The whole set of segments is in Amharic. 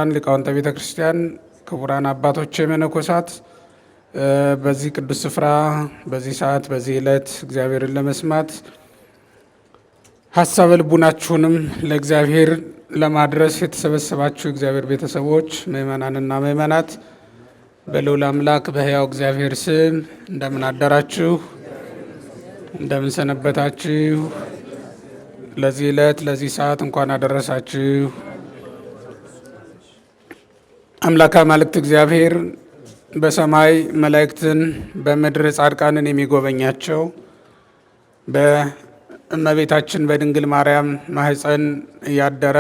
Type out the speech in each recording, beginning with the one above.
ክቡራን ሊቃውንተ ቤተ ክርስቲያን፣ ክቡራን አባቶች መነኮሳት፣ በዚህ ቅዱስ ስፍራ በዚህ ሰዓት በዚህ ዕለት እግዚአብሔርን ለመስማት ሀሳበ ልቡናችሁንም ለእግዚአብሔር ለማድረስ የተሰበሰባችሁ እግዚአብሔር ቤተሰቦች ምእመናንና ምእመናት በልዑል አምላክ በሕያው እግዚአብሔር ስም እንደምን አደራችሁ? እንደምን ሰነበታችሁ? ለዚህ ዕለት ለዚህ ሰዓት እንኳን አደረሳችሁ። አምላከ አማልክት እግዚአብሔር በሰማይ መላእክትን በምድር ጻድቃንን የሚጎበኛቸው በእመቤታችን በድንግል ማርያም ማኅፀን እያደረ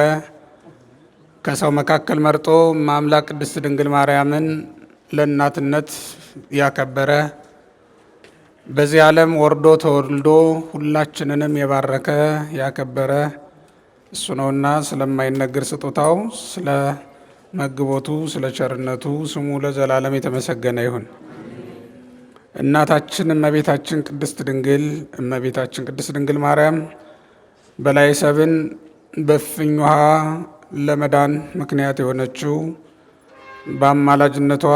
ከሰው መካከል መርጦ ማምላክ ቅድስት ድንግል ማርያምን ለእናትነት ያከበረ በዚህ ዓለም ወርዶ ተወልዶ ሁላችንንም የባረከ ያከበረ እሱ ነውና ስለማይነገር ስጦታው ስለ መግቦቱ ስለ ቸርነቱ ስሙ ለዘላለም የተመሰገነ ይሁን። እናታችን እመቤታችን ቅድስት ድንግል ማርያም በላይ ሰብን በእፍኝ ውሃ ለመዳን ምክንያት የሆነችው በአማላጅነቷ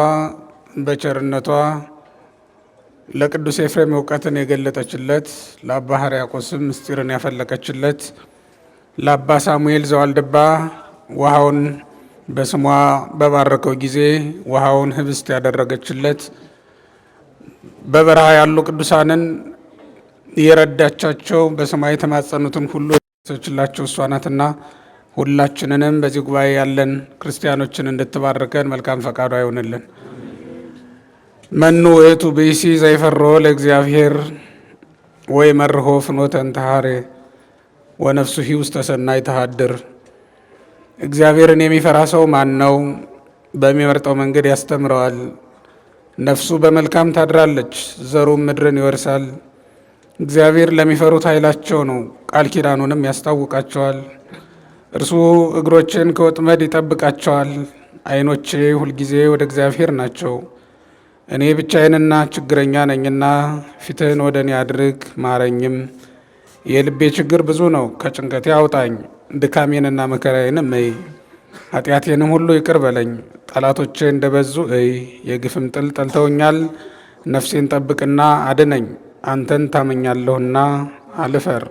በቸርነቷ ለቅዱስ ኤፍሬም እውቀትን የገለጠችለት ለአባ ሕርያቆስም ምስጢርን ያፈለቀችለት ለአባ ሳሙኤል ዘዋልድባ ውሃውን በስሟ በባረከው ጊዜ ውሃውን ህብስት ያደረገችለት በበረሃ ያሉ ቅዱሳንን የረዳቻቸው በስሟ የተማጸኑትን ሁሉ የሰችላቸው እሷ ናትና ሁላችንንም በዚህ ጉባኤ ያለን ክርስቲያኖችን እንድትባርከን መልካም ፈቃዷ ይሆንልን። መኑ ውእቱ ብእሲ ዘይፈርሆ ለእግዚአብሔር ወይ መርሆ ፍኖተ እንተሃሬ ወነፍሱሂ ውስተ ሰናይ ተሃድር። እግዚአብሔርን የሚፈራ ሰው ማን ነው? በሚመርጠው መንገድ ያስተምረዋል። ነፍሱ በመልካም ታድራለች፣ ዘሩም ምድርን ይወርሳል። እግዚአብሔር ለሚፈሩት ኃይላቸው ነው፣ ቃል ኪዳኑንም ያስታውቃቸዋል። እርሱ እግሮችን ከወጥመድ ይጠብቃቸዋል። ዓይኖቼ ሁልጊዜ ወደ እግዚአብሔር ናቸው። እኔ ብቻዬንና ችግረኛ ነኝና ፊትህን ወደ እኔ አድርግ ማረኝም። የልቤ ችግር ብዙ ነው፣ ከጭንቀቴ አውጣኝ። ድካሜንና መከራዬንም እይ፣ ኃጢአቴንም ሁሉ ይቅር በለኝ። ጠላቶቼ እንደበዙ እይ፣ የግፍም ጥል ጠልተውኛል። ነፍሴን ጠብቅና አድነኝ። አንተን ታመኛለሁና አልፈር።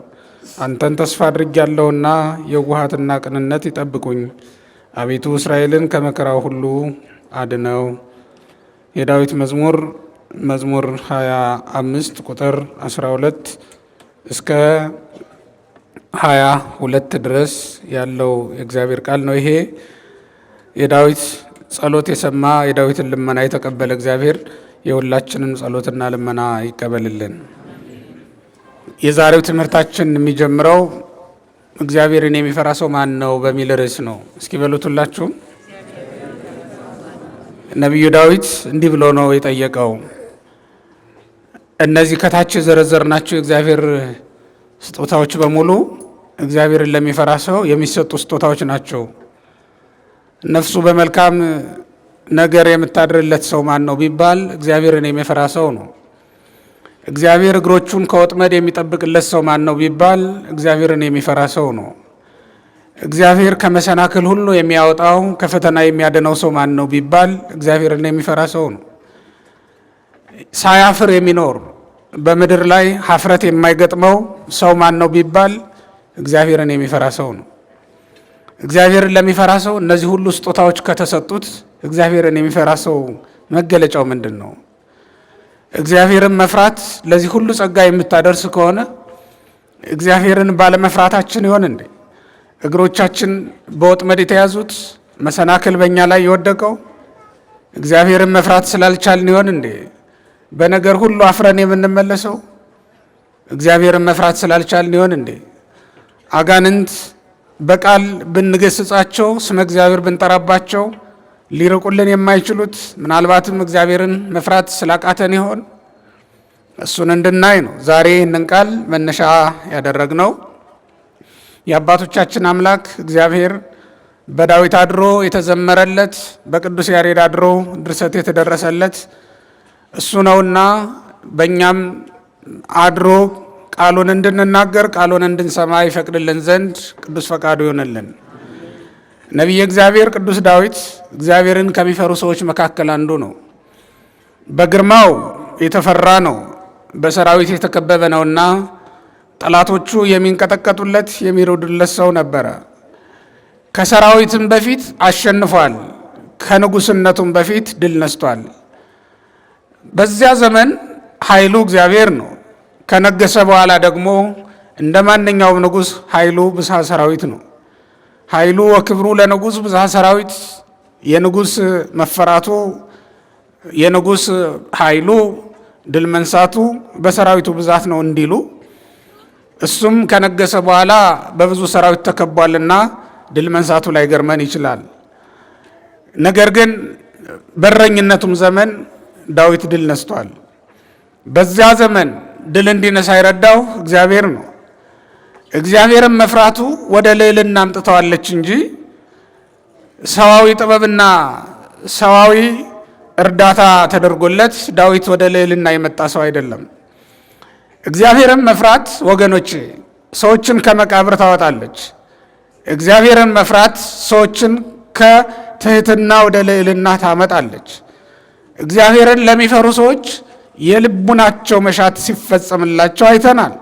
አንተን ተስፋ አድርጌያለሁና የዋሃትና ቅንነት ይጠብቁኝ። አቤቱ እስራኤልን ከመከራው ሁሉ አድነው። የዳዊት መዝሙር 25 ቁጥር 12 እስከ 22 ድረስ ያለው የእግዚአብሔር ቃል ነው። ይሄ የዳዊት ጸሎት የሰማ የዳዊትን ልመና የተቀበለ እግዚአብሔር የሁላችንን ጸሎትና ልመና ይቀበልልን። የዛሬው ትምህርታችን የሚጀምረው እግዚአብሔርን የሚፈራ ሰው ማን ነው በሚል ርዕስ ነው። እስኪ በሉት ሁላችሁም። ነቢዩ ዳዊት እንዲህ ብሎ ነው የጠየቀው። እነዚህ ከታች የዘረዘርናቸው የእግዚአብሔር ስጦታዎች በሙሉ እግዚአብሔርን ለሚፈራ ሰው የሚሰጡ ስጦታዎች ናቸው። ነፍሱ በመልካም ነገር የምታድርለት ሰው ማን ነው ቢባል እግዚአብሔርን የሚፈራ ሰው ነው። እግዚአብሔር እግሮቹን ከወጥመድ የሚጠብቅለት ሰው ማን ነው ቢባል እግዚአብሔርን የሚፈራ ሰው ነው። እግዚአብሔር ከመሰናክል ሁሉ የሚያወጣው ከፈተና የሚያድነው ሰው ማን ነው ቢባል እግዚአብሔርን የሚፈራ ሰው ነው። ሳያፍር የሚኖር በምድር ላይ ሀፍረት የማይገጥመው ሰው ማን ነው ቢባል እግዚአብሔርን የሚፈራ ሰው ነው። እግዚአብሔርን ለሚፈራ ሰው እነዚህ ሁሉ ስጦታዎች ከተሰጡት እግዚአብሔርን የሚፈራ ሰው መገለጫው ምንድን ነው? እግዚአብሔርን መፍራት ለዚህ ሁሉ ጸጋ የምታደርስ ከሆነ እግዚአብሔርን ባለመፍራታችን ይሆን እንዴ? እግሮቻችን በወጥመድ የተያዙት መሰናክል በእኛ ላይ የወደቀው እግዚአብሔርን መፍራት ስላልቻልን ይሆን እንዴ? በነገር ሁሉ አፍረን የምንመለሰው እግዚአብሔርን መፍራት ስላልቻልን ይሆን እንዴ? አጋንንት በቃል ብንገስጻቸው ስመ እግዚአብሔር ብንጠራባቸው ሊርቁልን የማይችሉት ምናልባትም እግዚአብሔርን መፍራት ስላቃተን ይሆን? እሱን እንድናይ ነው ዛሬ ይህንን ቃል መነሻ ያደረግነው። የአባቶቻችን አምላክ እግዚአብሔር በዳዊት አድሮ የተዘመረለት በቅዱስ ያሬድ አድሮ ድርሰት የተደረሰለት እሱ ነውና በእኛም አድሮ ቃሉን እንድንናገር ቃሉን እንድንሰማ ይፈቅድልን ዘንድ ቅዱስ ፈቃዱ ይሆንልን። ነቢየ እግዚአብሔር ቅዱስ ዳዊት እግዚአብሔርን ከሚፈሩ ሰዎች መካከል አንዱ ነው። በግርማው የተፈራ ነው፣ በሰራዊት የተከበበ ነውና ጠላቶቹ የሚንቀጠቀጡለት የሚሮዱለት ሰው ነበረ። ከሰራዊትም በፊት አሸንፏል፣ ከንጉስነቱም በፊት ድል ነስቷል። በዚያ ዘመን ኃይሉ እግዚአብሔር ነው። ከነገሰ በኋላ ደግሞ እንደ ማንኛውም ንጉስ ኃይሉ ብዝሃ ሰራዊት ነው። ኃይሉ ወክብሩ ለንጉስ ብዝሃ ሰራዊት፣ የንጉስ መፈራቱ የንጉስ ኃይሉ ድል መንሳቱ በሰራዊቱ ብዛት ነው እንዲሉ እሱም ከነገሰ በኋላ በብዙ ሰራዊት ተከቧልና ድል መንሳቱ ላይ ገርመን ይችላል። ነገር ግን በረኝነቱም ዘመን ዳዊት ድል ነስቷል። በዚያ ዘመን ድል እንዲነሳ የረዳው እግዚአብሔር ነው። እግዚአብሔርን መፍራቱ ወደ ልዕልና አምጥተዋለች እንጂ ሰዋዊ ጥበብና ሰዋዊ እርዳታ ተደርጎለት ዳዊት ወደ ልዕልና የመጣ ሰው አይደለም። እግዚአብሔርን መፍራት ወገኖች ሰዎችን ከመቃብር ታወጣለች። እግዚአብሔርን መፍራት ሰዎችን ከትህትና ወደ ልዕልና ታመጣለች። እግዚአብሔርን ለሚፈሩ ሰዎች የልቡናቸው መሻት ሲፈጸምላቸው አይተናል።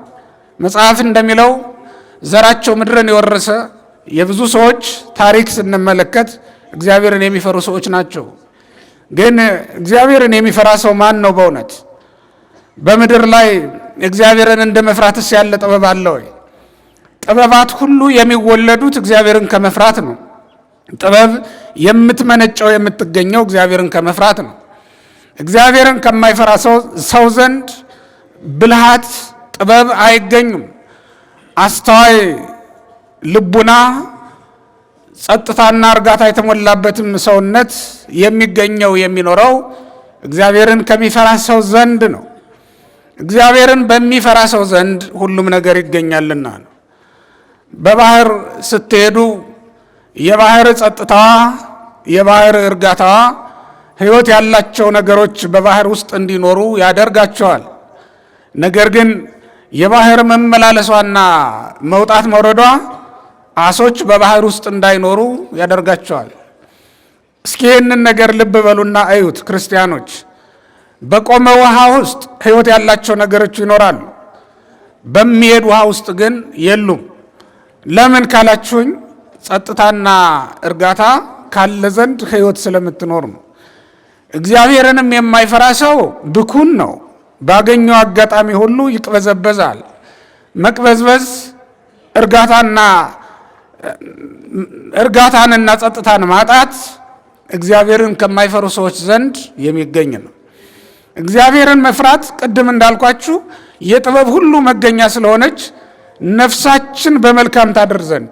መጽሐፍ እንደሚለው ዘራቸው ምድርን የወረሰ የብዙ ሰዎች ታሪክ ስንመለከት እግዚአብሔርን የሚፈሩ ሰዎች ናቸው። ግን እግዚአብሔርን የሚፈራ ሰው ማን ነው? በእውነት በምድር ላይ እግዚአብሔርን እንደ መፍራትስ ያለ ጥበብ አለ ወይ? ጥበባት ሁሉ የሚወለዱት እግዚአብሔርን ከመፍራት ነው። ጥበብ የምትመነጨው የምትገኘው እግዚአብሔርን ከመፍራት ነው። እግዚአብሔርን ከማይፈራ ሰው ዘንድ ብልሃት፣ ጥበብ አይገኙም። አስተዋይ ልቡና፣ ጸጥታና እርጋታ የተሞላበትም ሰውነት የሚገኘው የሚኖረው እግዚአብሔርን ከሚፈራ ሰው ዘንድ ነው። እግዚአብሔርን በሚፈራ ሰው ዘንድ ሁሉም ነገር ይገኛልና ነው። በባህር ስትሄዱ የባህር ጸጥታዋ፣ የባህር እርጋታዋ ሕይወት ያላቸው ነገሮች በባህር ውስጥ እንዲኖሩ ያደርጋቸዋል። ነገር ግን የባህር መመላለሷና መውጣት መውረዷ አሶች በባህር ውስጥ እንዳይኖሩ ያደርጋቸዋል። እስኪ ይህንን ነገር ልብ በሉና እዩት ክርስቲያኖች። በቆመ ውሃ ውስጥ ሕይወት ያላቸው ነገሮች ይኖራሉ፣ በሚሄድ ውሃ ውስጥ ግን የሉም። ለምን ካላችሁኝ ጸጥታና እርጋታ ካለ ዘንድ ሕይወት ስለምትኖር ነው። እግዚአብሔርንም የማይፈራ ሰው ብኩን ነው። ባገኘው አጋጣሚ ሁሉ ይቅበዘበዛል። መቅበዝበዝ እርጋታንና ጸጥታን ማጣት እግዚአብሔርን ከማይፈሩ ሰዎች ዘንድ የሚገኝ ነው። እግዚአብሔርን መፍራት ቅድም እንዳልኳችሁ የጥበብ ሁሉ መገኛ ስለሆነች ነፍሳችን በመልካም ታድር ዘንድ፣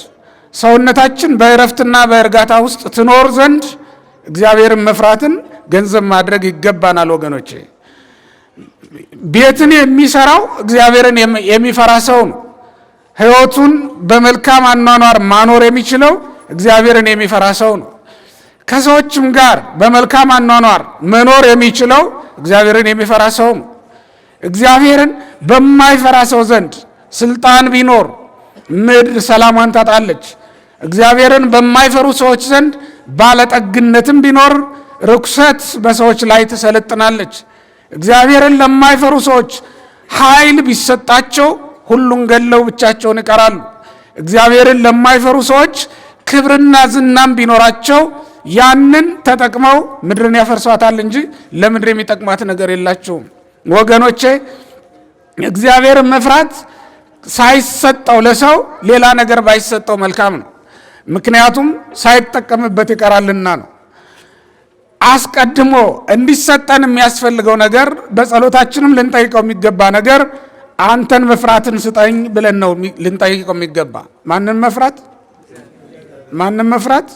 ሰውነታችን በእረፍትና በእርጋታ ውስጥ ትኖር ዘንድ እግዚአብሔርን መፍራትን ገንዘብ ማድረግ ይገባናል ወገኖቼ። ቤትን የሚሰራው እግዚአብሔርን የሚፈራ ሰው ነው። ሕይወቱን በመልካም አኗኗር ማኖር የሚችለው እግዚአብሔርን የሚፈራ ሰው ነው። ከሰዎችም ጋር በመልካም አኗኗር መኖር የሚችለው እግዚአብሔርን የሚፈራ ሰው ነው። እግዚአብሔርን በማይፈራ ሰው ዘንድ ስልጣን ቢኖር ምድር ሰላሟን ታጣለች። እግዚአብሔርን በማይፈሩ ሰዎች ዘንድ ባለጠግነትም ቢኖር ርኩሰት በሰዎች ላይ ትሰለጥናለች። እግዚአብሔርን ለማይፈሩ ሰዎች ኃይል ቢሰጣቸው ሁሉን ገለው ብቻቸውን ይቀራሉ። እግዚአብሔርን ለማይፈሩ ሰዎች ክብርና ዝናም ቢኖራቸው ያንን ተጠቅመው ምድርን ያፈርሷታል እንጂ ለምድር የሚጠቅማት ነገር የላቸውም። ወገኖቼ እግዚአብሔርን መፍራት ሳይሰጠው ለሰው ሌላ ነገር ባይሰጠው መልካም ነው። ምክንያቱም ሳይጠቀምበት ይቀራልና ነው። አስቀድሞ እንዲሰጠን የሚያስፈልገው ነገር በጸሎታችንም ልንጠይቀው የሚገባ ነገር አንተን መፍራትን ስጠኝ ብለን ነው ልንጠይቀው የሚገባ። ማንን መፍራት?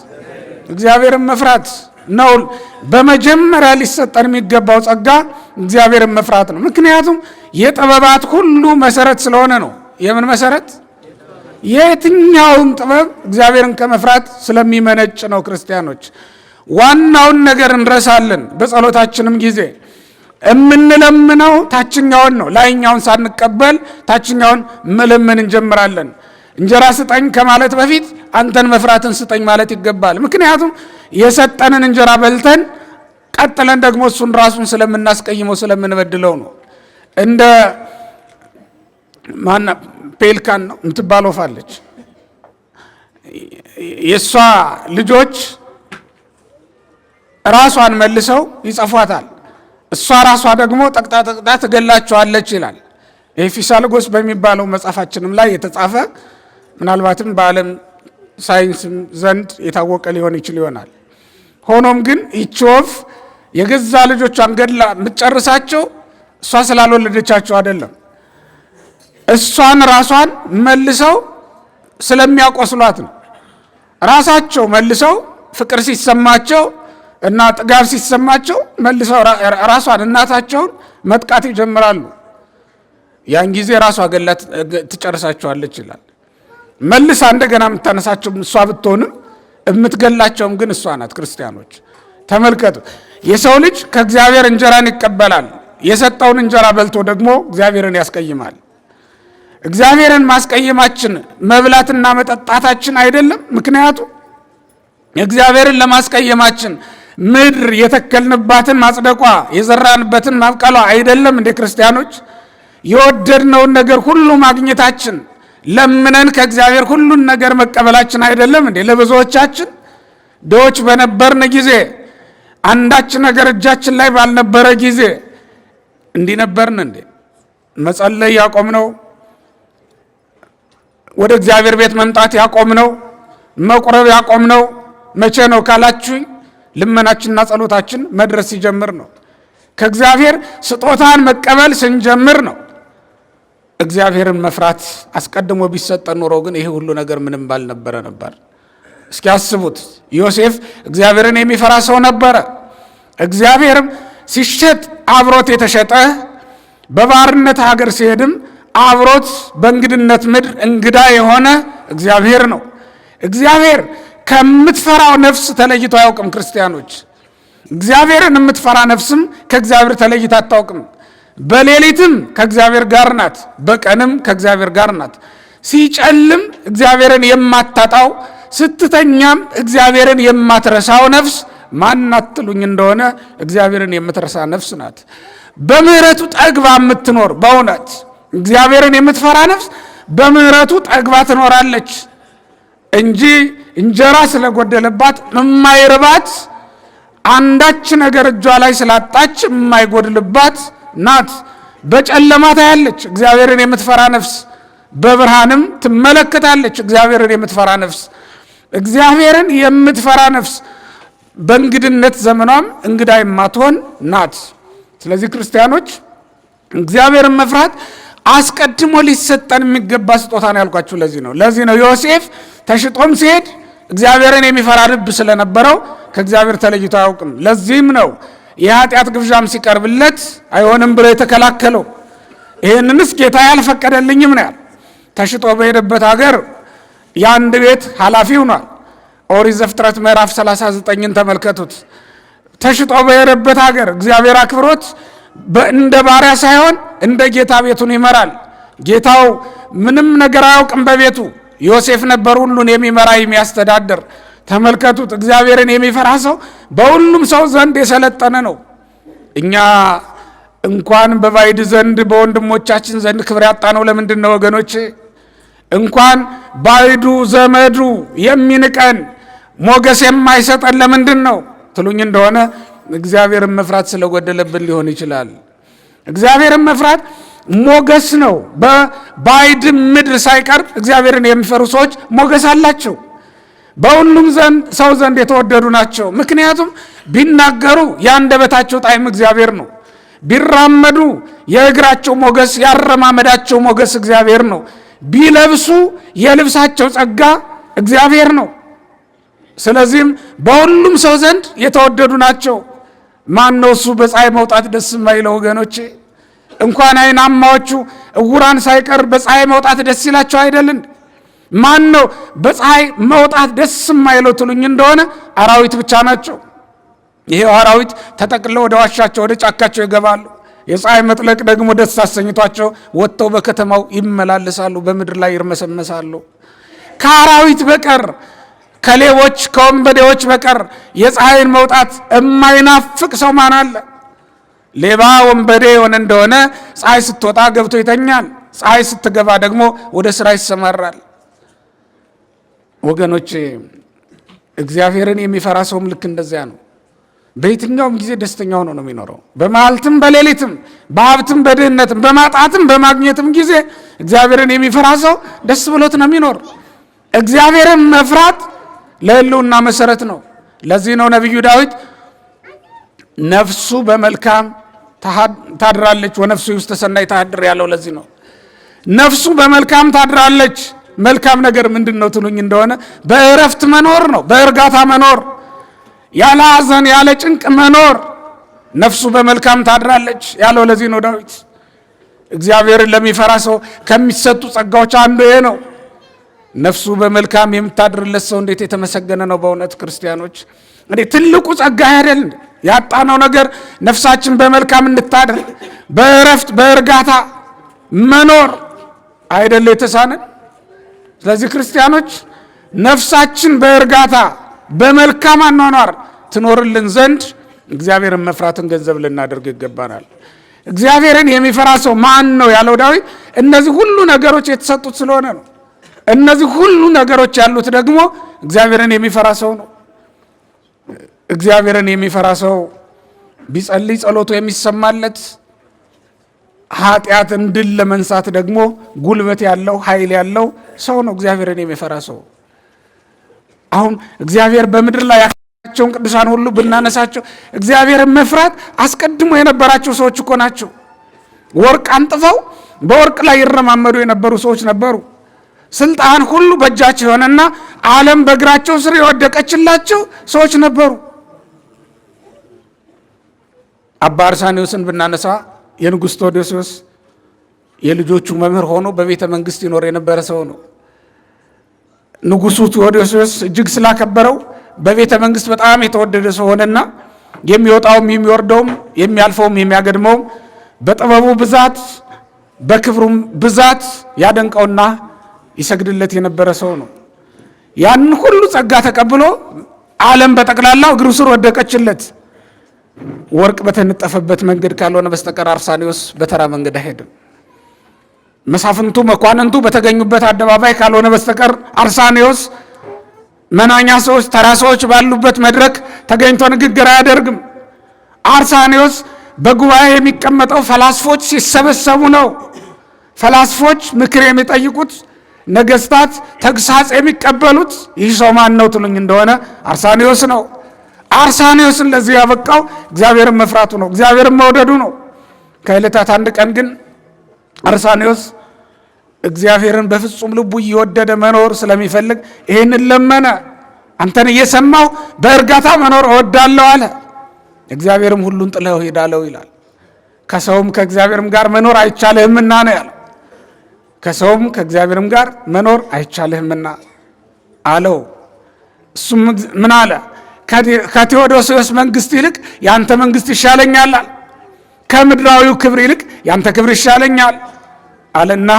እግዚአብሔርን መፍራት ነው። በመጀመሪያ ሊሰጠን የሚገባው ጸጋ እግዚአብሔርን መፍራት ነው። ምክንያቱም የጥበባት ሁሉ መሰረት ስለሆነ ነው። የምን መሰረት? የትኛውም ጥበብ እግዚአብሔርን ከመፍራት ስለሚመነጭ ነው። ክርስቲያኖች ዋናውን ነገር እንረሳለን። በጸሎታችንም ጊዜ የምንለምነው ታችኛውን ነው። ላይኛውን ሳንቀበል ታችኛውን መለመን እንጀምራለን። እንጀራ ስጠኝ ከማለት በፊት አንተን መፍራትን ስጠኝ ማለት ይገባል። ምክንያቱም የሰጠንን እንጀራ በልተን ቀጥለን ደግሞ እሱን ራሱን ስለምናስቀይመው ስለምንበድለው ነው። እንደ ማና ፔልካን ነው የምትባል ወፍ አለች። የእሷ ልጆች ራሷን መልሰው ይጸፏታል። እሷ ራሷ ደግሞ ጠቅጣ ትገላቸዋለች ይላል። ፊሳልጎስ በሚባለው መጽሐፋችንም ላይ የተጻፈ ምናልባትም በዓለም ሳይንስም ዘንድ የታወቀ ሊሆን ይችል ይሆናል። ሆኖም ግን ይህች ወፍ የገዛ ልጆቿን ገድላ የምትጨርሳቸው እሷ ስላልወለደቻቸው አይደለም። እሷን ራሷን መልሰው ስለሚያቆስሏት ነው። ራሳቸው መልሰው ፍቅር ሲሰማቸው እና ጥጋብ ሲሰማቸው መልሰው ራሷን እናታቸውን መጥቃት ይጀምራሉ። ያን ጊዜ ራሷ ገላ ትጨርሳቸዋለች ይላል። መልሳ እንደገና የምታነሳቸው እሷ ብትሆንም የምትገላቸውም ግን እሷ ናት። ክርስቲያኖች ተመልከቱ። የሰው ልጅ ከእግዚአብሔር እንጀራን ይቀበላል። የሰጠውን እንጀራ በልቶ ደግሞ እግዚአብሔርን ያስቀይማል። እግዚአብሔርን ማስቀየማችን መብላትና መጠጣታችን አይደለም ምክንያቱ። እግዚአብሔርን ለማስቀየማችን ምድር የተከልንባትን ማጽደቋ የዘራንበትን ማብቀሏ አይደለም እንደ ክርስቲያኖች። የወደድነውን ነገር ሁሉ ማግኘታችን ለምነን ከእግዚአብሔር ሁሉን ነገር መቀበላችን አይደለም እንዴ? ለብዙዎቻችን ድሆች በነበርን ጊዜ አንዳች ነገር እጃችን ላይ ባልነበረ ጊዜ እንዲህ ነበርን እንዴ? መጸለይ ያቆምነው፣ ወደ እግዚአብሔር ቤት መምጣት ያቆምነው፣ መቁረብ ያቆምነው መቼ ነው ካላችሁኝ፣ ልመናችንና ጸሎታችን መድረስ ሲጀምር ነው። ከእግዚአብሔር ስጦታን መቀበል ስንጀምር ነው። እግዚአብሔርን መፍራት አስቀድሞ ቢሰጠን ኖሮ ግን ይሄ ሁሉ ነገር ምንም ባልነበረ ነበር። እስኪ አስቡት፣ ዮሴፍ እግዚአብሔርን የሚፈራ ሰው ነበረ። እግዚአብሔርም ሲሸጥ አብሮት የተሸጠ በባርነት ሀገር ሲሄድም አብሮት በእንግድነት ምድር እንግዳ የሆነ እግዚአብሔር ነው። እግዚአብሔር ከምትፈራው ነፍስ ተለይቶ አያውቅም። ክርስቲያኖች እግዚአብሔርን የምትፈራ ነፍስም ከእግዚአብሔር ተለይታ አታውቅም። በሌሊትም ከእግዚአብሔር ጋር ናት፣ በቀንም ከእግዚአብሔር ጋር ናት። ሲጨልም እግዚአብሔርን የማታጣው ስትተኛም እግዚአብሔርን የማትረሳው ነፍስ ማናት ትሉኝ እንደሆነ እግዚአብሔርን የምትረሳ ነፍስ ናት። በምህረቱ ጠግባ የምትኖር በእውነት እግዚአብሔርን የምትፈራ ነፍስ በምህረቱ ጠግባ ትኖራለች እንጂ እንጀራ ስለጎደለባት የማይርባት አንዳች ነገር እጇ ላይ ስላጣች የማይጎድልባት ናት። በጨለማ ታያለች እግዚአብሔርን የምትፈራ ነፍስ፣ በብርሃንም ትመለከታለች እግዚአብሔርን የምትፈራ ነፍስ። እግዚአብሔርን የምትፈራ ነፍስ በእንግድነት ዘመኗም እንግዳ የማትሆን ናት። ስለዚህ ክርስቲያኖች እግዚአብሔርን መፍራት አስቀድሞ ሊሰጠን የሚገባ ስጦታ ነው ያልኳችሁ ለዚህ ነው ዮሴፍ ተሽጦም ሲሄድ እግዚአብሔርን የሚፈራ ልብ ስለነበረው ከእግዚአብሔር ተለይቶ አያውቅም። ለዚህም ነው የኃጢአት ግብዣም ሲቀርብለት አይሆንም ብሎ የተከላከለው። ይህንንስ ጌታ ያልፈቀደልኝም ነው ያል። ተሽጦ በሄደበት ሀገር የአንድ ቤት ኃላፊ ሆኗል። ኦሪት ዘፍጥረት ምዕራፍ 39ን ተመልከቱት። ተሽጦ በሄደበት ሀገር እግዚአብሔር አክብሮት እንደ ባሪያ ሳይሆን እንደ ጌታ ቤቱን ይመራል። ጌታው ምንም ነገር አያውቅም በቤቱ። ዮሴፍ ነበር ሁሉን የሚመራ የሚያስተዳድር። ተመልከቱት፣ እግዚአብሔርን የሚፈራ ሰው በሁሉም ሰው ዘንድ የሰለጠነ ነው። እኛ እንኳን በባዕድ ዘንድ በወንድሞቻችን ዘንድ ክብር ያጣነው ለምንድን ነው ወገኖቼ? እንኳን ባዕዱ ዘመዱ የሚንቀን ሞገስ የማይሰጠን ለምንድን ነው ትሉኝ እንደሆነ እግዚአብሔርን መፍራት ስለጎደለብን ሊሆን ይችላል። እግዚአብሔርን መፍራት ሞገስ ነው። በባዕድ ምድር ሳይቀርብ እግዚአብሔርን የሚፈሩ ሰዎች ሞገስ አላቸው። በሁሉም ሰው ዘንድ የተወደዱ ናቸው። ምክንያቱም ቢናገሩ የአንደበታቸው ጣዕም እግዚአብሔር ነው። ቢራመዱ የእግራቸው ሞገስ ያረማመዳቸው ሞገስ እግዚአብሔር ነው። ቢለብሱ የልብሳቸው ጸጋ እግዚአብሔር ነው። ስለዚህም በሁሉም ሰው ዘንድ የተወደዱ ናቸው። ማን ነው እሱ በፀሐይ መውጣት ደስ የማይለው ወገኖቼ? እንኳን አይናማዎቹ እውራን ሳይቀር በፀሐይ መውጣት ደስ ይላቸው አይደልን? ማን ነው በፀሐይ መውጣት ደስ የማይለው ትሉኝ እንደሆነ አራዊት ብቻ ናቸው። ይሄው አራዊት ተጠቅለው ወደ ዋሻቸው ወደ ጫካቸው ይገባሉ። የፀሐይ መጥለቅ ደግሞ ደስ አሰኝቷቸው ወጥተው በከተማው ይመላለሳሉ፣ በምድር ላይ ይርመሰመሳሉ። ከአራዊት በቀር ከሌቦች ከወንበዴዎች በቀር የፀሐይን መውጣት የማይናፍቅ ሰው ማን አለ? ሌባ ወንበዴ የሆነ እንደሆነ ፀሐይ ስትወጣ ገብቶ ይተኛል። ፀሐይ ስትገባ ደግሞ ወደ ስራ ይሰማራል። ወገኖች እግዚአብሔርን የሚፈራ ሰውም ልክ እንደዚያ ነው። በየትኛውም ጊዜ ደስተኛ ሆኖ ነው የሚኖረው። በመዓልትም በሌሊትም በሀብትም በድህነትም በማጣትም በማግኘትም ጊዜ እግዚአብሔርን የሚፈራ ሰው ደስ ብሎት ነው የሚኖር። እግዚአብሔርን መፍራት ለሕልውና መሰረት ነው። ለዚህ ነው ነቢዩ ዳዊት ነፍሱ በመልካም ታድራለች ወነፍሱ ውስተ ሰናይ ታድር ያለው ለዚህ ነው። ነፍሱ በመልካም ታድራለች። መልካም ነገር ምንድን ነው ትሉኝ እንደሆነ በእረፍት መኖር ነው፣ በእርጋታ መኖር፣ ያለ ሐዘን ያለ ጭንቅ መኖር። ነፍሱ በመልካም ታድራለች ያለው ለዚህ ነው ዳዊት። እግዚአብሔርን ለሚፈራ ሰው ከሚሰጡ ጸጋዎች አንዱ ይሄ ነው። ነፍሱ በመልካም የምታድርለት ሰው እንዴት የተመሰገነ ነው። በእውነት ክርስቲያኖች እንዴ ትልቁ ጸጋ አይደል ያጣነው ነገር? ነፍሳችን በመልካም እንታድር፣ በእረፍት በእርጋታ መኖር አይደል የተሳነን? ስለዚህ ክርስቲያኖች ነፍሳችን በእርጋታ በመልካም አኗኗር ትኖርልን ዘንድ እግዚአብሔርን መፍራትን ገንዘብ ልናደርግ ይገባናል። እግዚአብሔርን የሚፈራ ሰው ማን ነው ያለው ዳዊት እነዚህ ሁሉ ነገሮች የተሰጡት ስለሆነ ነው። እነዚህ ሁሉ ነገሮች ያሉት ደግሞ እግዚአብሔርን የሚፈራ ሰው ነው። እግዚአብሔርን የሚፈራ ሰው ቢጸልይ ጸሎቱ የሚሰማለት፣ ኃጢአትን ድል ለመንሳት ደግሞ ጉልበት ያለው ኃይል ያለው ሰው ነው እግዚአብሔርን የሚፈራ ሰው። አሁን እግዚአብሔር በምድር ላይ ያላቸውን ቅዱሳን ሁሉ ብናነሳቸው እግዚአብሔርን መፍራት አስቀድሞ የነበራቸው ሰዎች እኮ ናቸው። ወርቅ አንጥፈው በወርቅ ላይ ይረማመዱ የነበሩ ሰዎች ነበሩ። ስልጣን ሁሉ በእጃቸው የሆነና ዓለም በእግራቸው ስር የወደቀችላቸው ሰዎች ነበሩ። አባ አርሳኔዎስን ብናነሳ የንጉሥ ቴዎዶስዮስ የልጆቹ መምህር ሆኖ በቤተ መንግስት ይኖር የነበረ ሰው ነው። ንጉሱ ቴዎዶስዮስ እጅግ ስላከበረው በቤተ መንግስት በጣም የተወደደ ሰው ሆነና የሚወጣውም የሚወርደውም የሚያልፈውም የሚያገድመውም በጥበቡ ብዛት በክብሩም ብዛት ያደንቀውና ይሰግድለት የነበረ ሰው ነው። ያንን ሁሉ ጸጋ ተቀብሎ ዓለም በጠቅላላው እግሩ ስር ወደቀችለት። ወርቅ በተነጠፈበት መንገድ ካልሆነ በስተቀር አርሳኔዎስ በተራ መንገድ አይሄድም። መሳፍንቱ መኳንንቱ በተገኙበት አደባባይ ካልሆነ በስተቀር አርሳኔዎስ መናኛ ሰዎች ተራ ሰዎች ባሉበት መድረክ ተገኝቶ ንግግር አያደርግም። አርሳኔዎስ በጉባኤ የሚቀመጠው ፈላስፎች ሲሰበሰቡ ነው። ፈላስፎች ምክር የሚጠይቁት፣ ነገስታት ተግሳጽ የሚቀበሉት ይህ ሰው ማን ነው ትሉኝ እንደሆነ አርሳኔዎስ ነው። አርሳኔዎስን ለዚህ ያበቃው እግዚአብሔርን መፍራቱ ነው፣ እግዚአብሔርን መውደዱ ነው። ከዕለታት አንድ ቀን ግን አርሳኔዎስ እግዚአብሔርን በፍጹም ልቡ እየወደደ መኖር ስለሚፈልግ ይህንን ለመነ። አንተን እየሰማው በእርጋታ መኖር እወዳለሁ አለ። እግዚአብሔርም ሁሉን ጥለው ሄዳለው ይላል። ከሰውም ከእግዚአብሔርም ጋር መኖር አይቻልህምና ነው ያለው። ከሰውም ከእግዚአብሔርም ጋር መኖር አይቻልህምና አለው። እሱም ምን አለ? ከቴዎዶስዮስ መንግስት ይልቅ ያንተ መንግስት ይሻለኛል፣ ከምድራዊው ክብር ይልቅ ያንተ ክብር ይሻለኛል አለና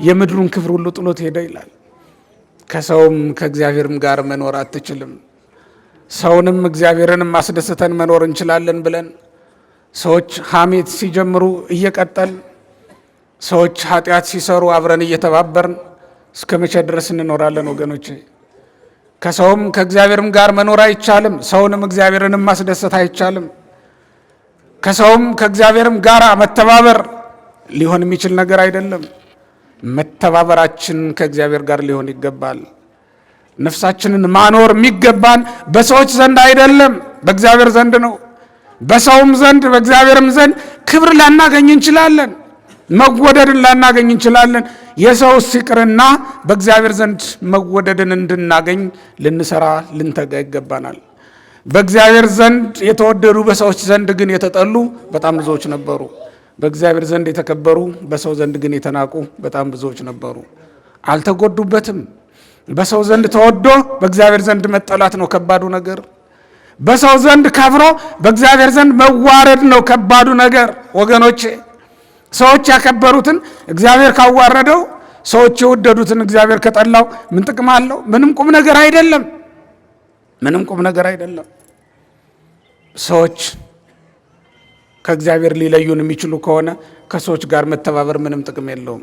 የምድሩን ክብር ሁሉ ጥሎት ሄደ ይላል። ከሰውም ከእግዚአብሔርም ጋር መኖር አትችልም። ሰውንም እግዚአብሔርንም ማስደስተን መኖር እንችላለን ብለን ሰዎች ሐሜት ሲጀምሩ እየቀጠል፣ ሰዎች ኃጢአት ሲሰሩ አብረን እየተባበርን እስከ መቼ ድረስ እንኖራለን ወገኖቼ? ከሰውም ከእግዚአብሔርም ጋር መኖር አይቻልም። ሰውንም እግዚአብሔርንም ማስደሰት አይቻልም። ከሰውም ከእግዚአብሔርም ጋር መተባበር ሊሆን የሚችል ነገር አይደለም። መተባበራችን ከእግዚአብሔር ጋር ሊሆን ይገባል። ነፍሳችንን ማኖር የሚገባን በሰዎች ዘንድ አይደለም፣ በእግዚአብሔር ዘንድ ነው። በሰውም ዘንድ በእግዚአብሔርም ዘንድ ክብር ላናገኝ እንችላለን፣ መወደድን ላናገኝ እንችላለን። የሰው ሲቅርና በእግዚአብሔር ዘንድ መወደድን እንድናገኝ ልንሰራ ልንተጋ ይገባናል። በእግዚአብሔር ዘንድ የተወደዱ በሰዎች ዘንድ ግን የተጠሉ በጣም ብዙዎች ነበሩ። በእግዚአብሔር ዘንድ የተከበሩ በሰው ዘንድ ግን የተናቁ በጣም ብዙዎች ነበሩ። አልተጎዱበትም። በሰው ዘንድ ተወዶ በእግዚአብሔር ዘንድ መጠላት ነው ከባዱ ነገር። በሰው ዘንድ ከብሮ በእግዚአብሔር ዘንድ መዋረድ ነው ከባዱ ነገር ወገኖቼ። ሰዎች ያከበሩትን እግዚአብሔር ካዋረደው፣ ሰዎች የወደዱትን እግዚአብሔር ከጠላው ምን ጥቅም አለው? ምንም ቁም ነገር አይደለም። ምንም ቁም ነገር አይደለም። ሰዎች ከእግዚአብሔር ሊለዩን የሚችሉ ከሆነ ከሰዎች ጋር መተባበር ምንም ጥቅም የለውም።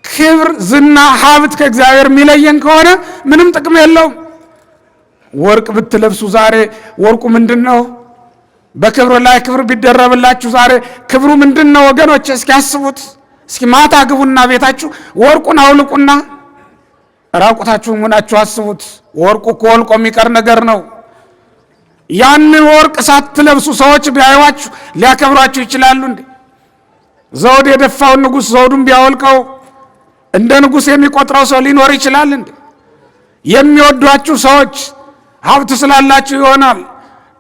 ክብር፣ ዝና፣ ሀብት ከእግዚአብሔር የሚለየን ከሆነ ምንም ጥቅም የለውም። ወርቅ ብትለብሱ ዛሬ ወርቁ ምንድነው? በክብር ላይ ክብር ቢደረብላችሁ ዛሬ ክብሩ ምንድነው? ወገኖች እስኪ አስቡት። እስኪ ማታ ግቡና ቤታችሁ ወርቁን አውልቁና ራቁታችሁን ሆናችሁ አስቡት። ወርቁ ከወልቆ የሚቀር ነገር ነው። ያንን ወርቅ ሳትለብሱ ሰዎች ቢያዩዋችሁ ሊያከብሯችሁ ይችላሉ እንዴ? ዘውድ የደፋውን ንጉሥ ዘውዱን ቢያወልቀው እንደ ንጉሥ የሚቆጥረው ሰው ሊኖር ይችላል እንዴ? የሚወዷችሁ ሰዎች ሀብት ስላላችሁ ይሆናል።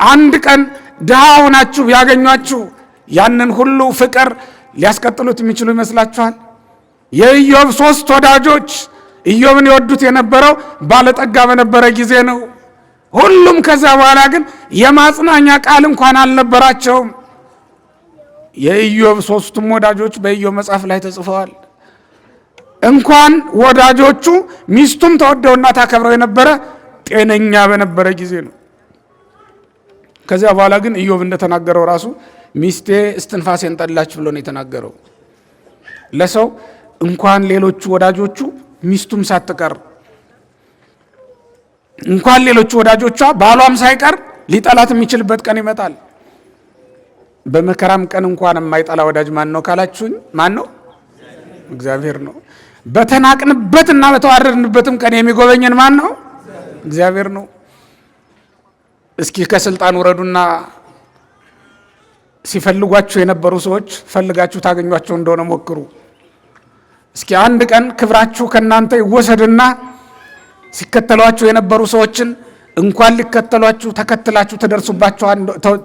አንድ ቀን ድሃ ሆናችሁ ቢያገኟችሁ ያንን ሁሉ ፍቅር ሊያስቀጥሉት የሚችሉ ይመስላችኋል? የኢዮብ 3 ወዳጆች ኢዮብን ይወዱት የነበረው ባለጠጋ በነበረ ጊዜ ነው። ሁሉም ከዚያ በኋላ ግን የማጽናኛ ቃል እንኳን አልነበራቸውም። የኢዮብ 3ቱም ወዳጆች በኢዮብ መጽሐፍ ላይ ተጽፈዋል። እንኳን ወዳጆቹ ሚስቱም ተወደውና ታከብረው የነበረ ጤነኛ በነበረ ጊዜ ነው። ከዚያ በኋላ ግን ኢዮብ እንደተናገረው ራሱ ሚስቴ እስትንፋሴን ጠላች ብሎ ነው የተናገረው። ለሰው እንኳን ሌሎቹ ወዳጆቹ ሚስቱም ሳትቀር እንኳን ሌሎቹ ወዳጆቿ ባሏም ሳይቀር ሊጠላት የሚችልበት ቀን ይመጣል። በመከራም ቀን እንኳን የማይጠላ ወዳጅ ማን ነው ካላችሁኝ፣ ማን ነው? እግዚአብሔር ነው። በተናቅንበትና በተዋረድንበትም ቀን የሚጎበኘን ማን ነው? እግዚአብሔር ነው። እስኪ ከስልጣን ውረዱና ሲፈልጓችሁ የነበሩ ሰዎች ፈልጋችሁ ታገኟቸው እንደሆነ ሞክሩ። እስኪ አንድ ቀን ክብራችሁ ከናንተ ይወሰድና ሲከተሏችሁ የነበሩ ሰዎችን እንኳን ሊከተሏችሁ ተከትላችሁ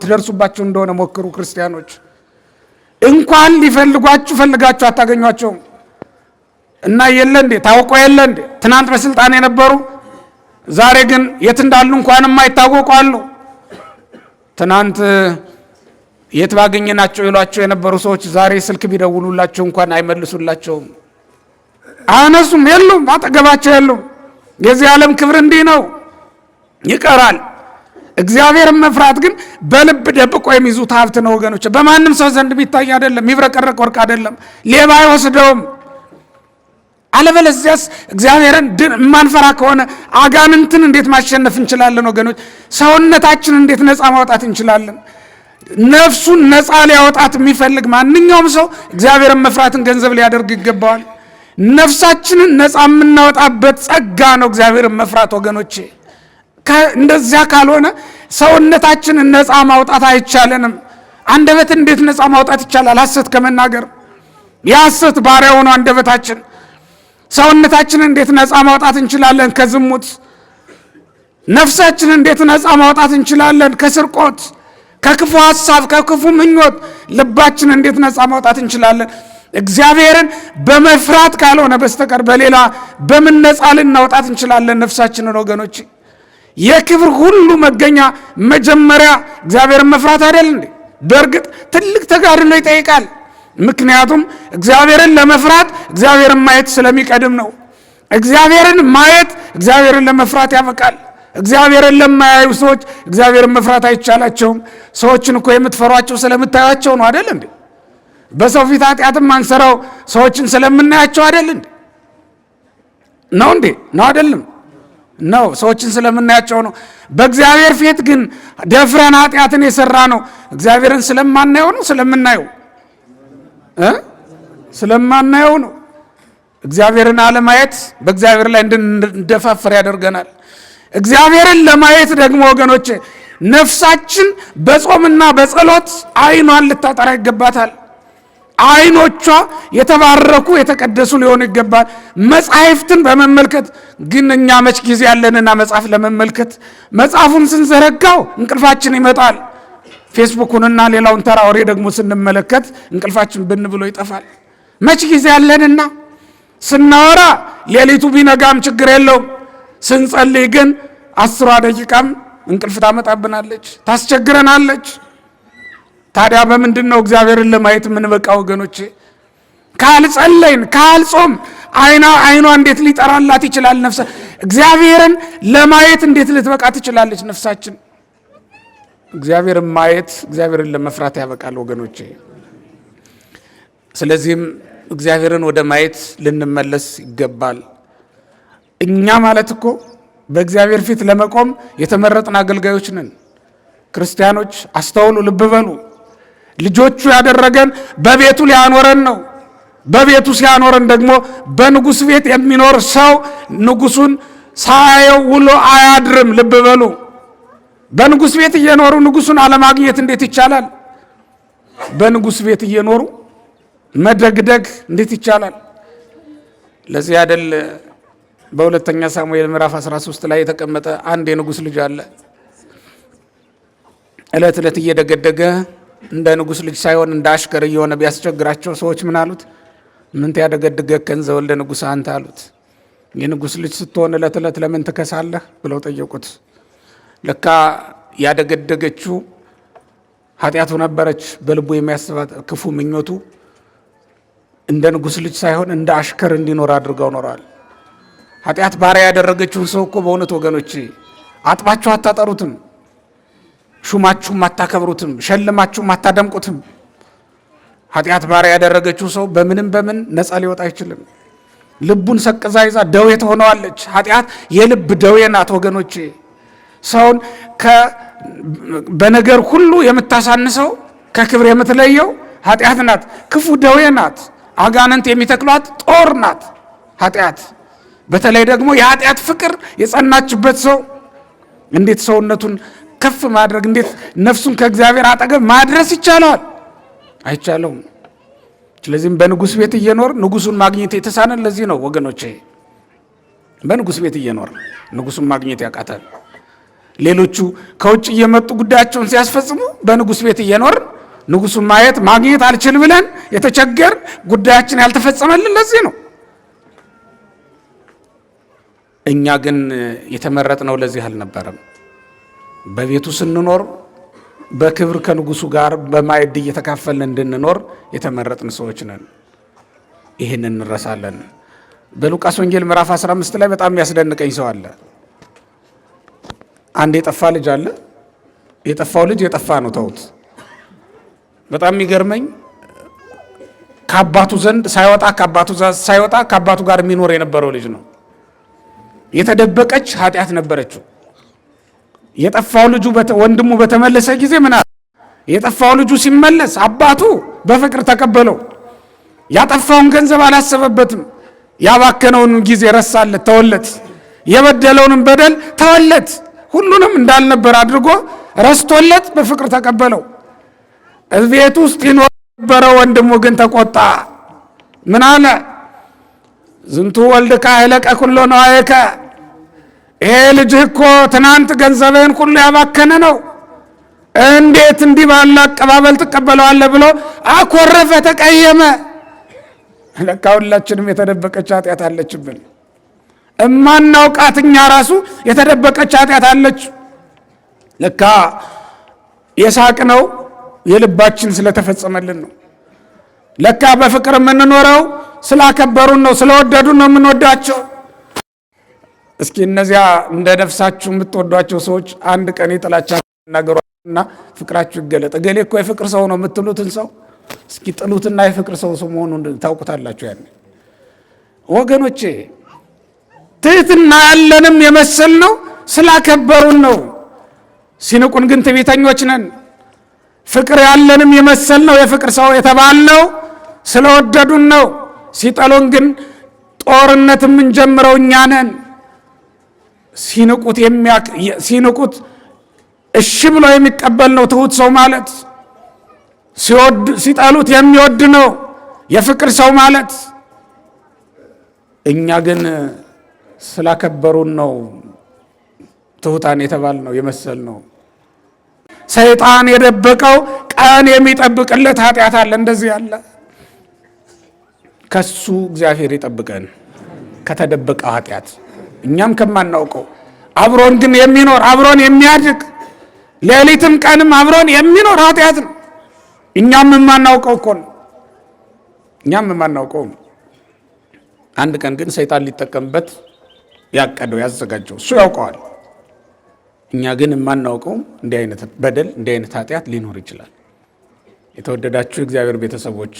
ትደርሱባቸው እንደሆነ ሞክሩ። ክርስቲያኖች እንኳን ሊፈልጓችሁ ፈልጋችሁ አታገኟቸውም። እና የለ እንዴ ታውቆ የለ እንዴ ትናንት በስልጣን የነበሩ ዛሬ ግን የት እንዳሉ እንኳን የማይታወቁ አሉ። ትናንት የት ባገኘናቸው ይሏቸው የነበሩ ሰዎች ዛሬ ስልክ ቢደውሉላቸው እንኳን አይመልሱላቸውም፣ አነሱም፣ የሉም፣ አጠገባቸው የሉም። የዚህ ዓለም ክብር እንዲህ ነው፣ ይቀራል። እግዚአብሔርን መፍራት ግን በልብ ደብቆ የሚይዙት ሀብት ነው ወገኖች። በማንም ሰው ዘንድ ቢታይ አይደለም፣ የሚብረቀረቅ ወርቅ አይደለም፣ ሌባ አይወስደውም። አለበለዚያስ እግዚአብሔርን የማንፈራ ከሆነ አጋንንትን እንዴት ማሸነፍ እንችላለን ወገኖች? ሰውነታችን እንዴት ነፃ ማውጣት እንችላለን? ነፍሱን ነፃ ሊያወጣት የሚፈልግ ማንኛውም ሰው እግዚአብሔርን መፍራትን ገንዘብ ሊያደርግ ይገባዋል። ነፍሳችንን ነፃ የምናወጣበት ጸጋ ነው እግዚአብሔርን መፍራት ወገኖቼ። እንደዚያ ካልሆነ ሰውነታችንን ነፃ ማውጣት አይቻለንም። አንደበት እንዴት ነፃ ማውጣት ይቻላል? ሐሰት ከመናገር የሐሰት ባሪያ ሆኖ አንደበታችን። ሰውነታችንን እንዴት ነፃ ማውጣት እንችላለን? ከዝሙት። ነፍሳችንን እንዴት ነፃ ማውጣት እንችላለን? ከስርቆት፣ ከክፉ ሐሳብ፣ ከክፉ ምኞት። ልባችንን እንዴት ነፃ ማውጣት እንችላለን? እግዚአብሔርን በመፍራት ካልሆነ በስተቀር በሌላ በምን ነፃ ልናውጣት እንችላለን ነፍሳችንን ወገኖች? የክብር ሁሉ መገኛ መጀመሪያ እግዚአብሔርን መፍራት አይደል እንዴ? በእርግጥ ትልቅ ተጋድሎ ይጠይቃል። ምክንያቱም እግዚአብሔርን ለመፍራት እግዚአብሔርን ማየት ስለሚቀድም ነው። እግዚአብሔርን ማየት እግዚአብሔርን ለመፍራት ያበቃል። እግዚአብሔርን ለማያዩ ሰዎች እግዚአብሔርን መፍራት አይቻላቸውም። ሰዎችን እኮ የምትፈሯቸው ስለምታዩቸው ነው አይደል እንዴ? በሰው ፊት ኃጢአትም አንሰራው ሰዎችን ስለምናያቸው አይደል እንዴ? ነው እንዴ? ነው አይደለም? ነው ሰዎችን ስለምናያቸው ነው። በእግዚአብሔር ፊት ግን ደፍረን ኃጢአትን የሰራ ነው እግዚአብሔርን ስለማናየው ነው? ስለምናየው ስለማናየው ነው። እግዚአብሔርን አለማየት በእግዚአብሔር ላይ እንድንደፋፈር ያደርገናል። እግዚአብሔርን ለማየት ደግሞ ወገኖቼ ነፍሳችን በጾምና በጸሎት ዓይኗን ልታጠራ ይገባታል። ዓይኖቿ የተባረኩ የተቀደሱ ሊሆኑ ይገባል። መጻሕፍትን በመመልከት ግን እኛ መች ጊዜ ያለንና መጽሐፍ ለመመልከት? መጽሐፉን ስንዘረጋው እንቅልፋችን ይመጣል። ፌስቡኩንና ሌላውን ተራ ወሬ ደግሞ ስንመለከት እንቅልፋችን ብን ብሎ ይጠፋል። መች ጊዜ ያለንና? ስናወራ ሌሊቱ ቢነጋም ችግር የለውም። ስንጸልይ ግን 10 ደቂቃም እንቅልፍ ታመጣብናለች፣ ታስቸግረናለች። ታዲያ በምንድን ነው እግዚአብሔርን ለማየት የምንበቃ ወገኖቼ? ካልጸለይን፣ ካልጾም፣ አይኗ እንዴት ሊጠራላት ይችላል? ነፍሳ እግዚአብሔርን ለማየት እንዴት ልትበቃ ትችላለች ነፍሳችን? እግዚአብሔርን ማየት እግዚአብሔርን ለመፍራት ያበቃል ወገኖቼ። ስለዚህም እግዚአብሔርን ወደ ማየት ልንመለስ ይገባል። እኛ ማለት እኮ በእግዚአብሔር ፊት ለመቆም የተመረጥን አገልጋዮች ነን። ክርስቲያኖች አስተውሉ፣ ልብ በሉ። ልጆቹ ያደረገን በቤቱ ሊያኖረን ነው። በቤቱ ሲያኖረን ደግሞ በንጉሥ ቤት የሚኖር ሰው ንጉሱን ሳያየው ውሎ አያድርም። ልብ በሉ። በንጉሥ ቤት እየኖሩ ንጉሱን አለማግኘት እንዴት ይቻላል? በንጉሥ ቤት እየኖሩ መደግደግ እንዴት ይቻላል? ለዚህ አይደል በሁለተኛ ሳሙኤል ምዕራፍ 13 ላይ የተቀመጠ አንድ የንጉሥ ልጅ አለ። ዕለት ዕለት እየደገደገ እንደ ንጉሥ ልጅ ሳይሆን እንደ አሽከር እየሆነ ቢያስቸግራቸው ሰዎች ምን አሉት? ምን ያደገድገህ ከንዘ ወልደ ንጉሥ አንተ አሉት። የንጉሥ ልጅ ስትሆን ዕለት ዕለት ለምን ትከሳለህ ብለው ጠየቁት። ለካ ያደገደገችው ኃጢአቱ ነበረች። በልቡ የሚያስባት ክፉ ምኞቱ እንደ ንጉሥ ልጅ ሳይሆን እንደ አሽከር እንዲኖር አድርገው ኖረዋል። ኃጢአት ባሪያ ያደረገችውን ሰው እኮ በእውነት ወገኖች አጥባችሁ አታጠሩትም፣ ሹማችሁም አታከብሩትም፣ ሸልማችሁም አታደምቁትም። ኃጢአት ባሪያ ያደረገችው ሰው በምንም በምን ነፃ ሊወጣ አይችልም። ልቡን ሰቅዛ ይዛ ደዌ ትሆነዋለች። ኃጢአት የልብ ደዌ ናት ወገኖቼ። ሰውን በነገር ሁሉ የምታሳንሰው ከክብር የምትለየው ኃጢአት ናት። ክፉ ደዌ ናት። አጋንንት የሚተክሏት ጦር ናት ኃጢአት። በተለይ ደግሞ የኃጢአት ፍቅር የጸናችበት ሰው እንዴት ሰውነቱን ከፍ ማድረግ፣ እንዴት ነፍሱን ከእግዚአብሔር አጠገብ ማድረስ ይቻላል? አይቻለውም። ስለዚህም በንጉሥ ቤት እየኖር ንጉሱን ማግኘት የተሳነን ለዚህ ነው ወገኖቼ። በንጉሥ ቤት እየኖር ንጉሱን ማግኘት ያቃታል። ሌሎቹ ከውጭ እየመጡ ጉዳያቸውን ሲያስፈጽሙ በንጉሥ ቤት እየኖር ንጉሱን ማየት ማግኘት አልችል ብለን የተቸገር ጉዳያችን ያልተፈጸመልን ለዚህ ነው። እኛ ግን የተመረጥነው ለዚህ አልነበረም። በቤቱ ስንኖር በክብር ከንጉሱ ጋር በማዕድ እየተካፈልን እንድንኖር የተመረጥን ሰዎች ነን። ይህን እንረሳለን። በሉቃስ ወንጌል ምዕራፍ 15 ላይ በጣም የሚያስደንቀኝ ሰው አለ። አንድ የጠፋ ልጅ አለ። የጠፋው ልጅ የጠፋ ነው፣ ተውት። በጣም የሚገርመኝ ከአባቱ ዘንድ ሳይወጣ ከአባቱ ጋር የሚኖር የነበረው ልጅ ነው። የተደበቀች ኃጢአት ነበረችው። የጠፋው ልጁ ወንድሙ በተመለሰ ጊዜ ምን አለ? የጠፋው ልጁ ሲመለስ አባቱ በፍቅር ተቀበለው። ያጠፋውን ገንዘብ አላሰበበትም። ያባከነውን ጊዜ ረሳለት፣ ተወለት። የበደለውንም በደል ተወለት። ሁሉንም እንዳልነበር አድርጎ ረስቶለት በፍቅር ተቀበለው። ቤት ውስጥ ይኖር የነበረው ወንድሙ ግን ተቆጣ። ምን አለ? ዝንቱ ወልድከ አህለቀ ኩሎ ነዋየከ፣ ይሄ ልጅህ እኮ ትናንት ገንዘብህን ሁሉ ያባከነ ነው፣ እንዴት እንዲህ ባለ አቀባበል ትቀበለዋለህ ብሎ አኮረፈ፣ ተቀየመ። ለካ ሁላችንም የተደበቀች ኃጢአት አለችብን። እማናውቃት እኛ ራሱ የተደበቀች ኃጢአት አለች። ለካ የሳቅነው የልባችን ስለተፈጸመልን ነው። ለካ በፍቅር የምንኖረው ስላከበሩን ነው፣ ስለወደዱን ነው የምንወዳቸው። እስኪ እነዚያ እንደ ነፍሳችሁ የምትወዷቸው ሰዎች አንድ ቀን የጥላቻ ነገሩና ፍቅራችሁ ይገለጥ። እገሌ እኮ የፍቅር ሰው ነው የምትሉትን ሰው እስኪ ጥሉትና የፍቅር ሰው መሆኑን ታውቁታላችሁ። ያን ወገኖቼ ትህትና ያለንም የመሰል ነው ስላከበሩን ነው። ሲንቁን ግን ትዕቢተኞች ነን። ፍቅር ያለንም የመሰል ነው የፍቅር ሰው የተባልነው ስለወደዱን ነው። ሲጠሉን ግን ጦርነት የምንጀምረው እኛ ነን። ሲንቁት እሺ ብሎ የሚቀበል ነው ትሁት ሰው ማለት። ሲጠሉት የሚወድ ነው የፍቅር ሰው ማለት። እኛ ግን ስላከበሩን ነው ትሁታን የተባል ነው የመሰል ነው። ሰይጣን የደበቀው ቀን የሚጠብቅለት ኃጢአት አለ። እንደዚህ ያለ ከሱ እግዚአብሔር ይጠብቀን ከተደበቀው ኃጢአት፣ እኛም ከማናውቀው አብሮን ግን የሚኖር አብሮን የሚያድግ ሌሊትም ቀንም አብሮን የሚኖር ኃጢአት ነው። እኛም የማናውቀው እኮ ነው። እኛም የማናውቀው ነው። አንድ ቀን ግን ሰይጣን ሊጠቀምበት ያቀደው ያዘጋጀው እሱ ያውቀዋል። እኛ ግን የማናውቀው እንዲህ አይነት በደል እንዲህ አይነት ኃጢአት ሊኖር ይችላል። የተወደዳችሁ እግዚአብሔር ቤተሰቦች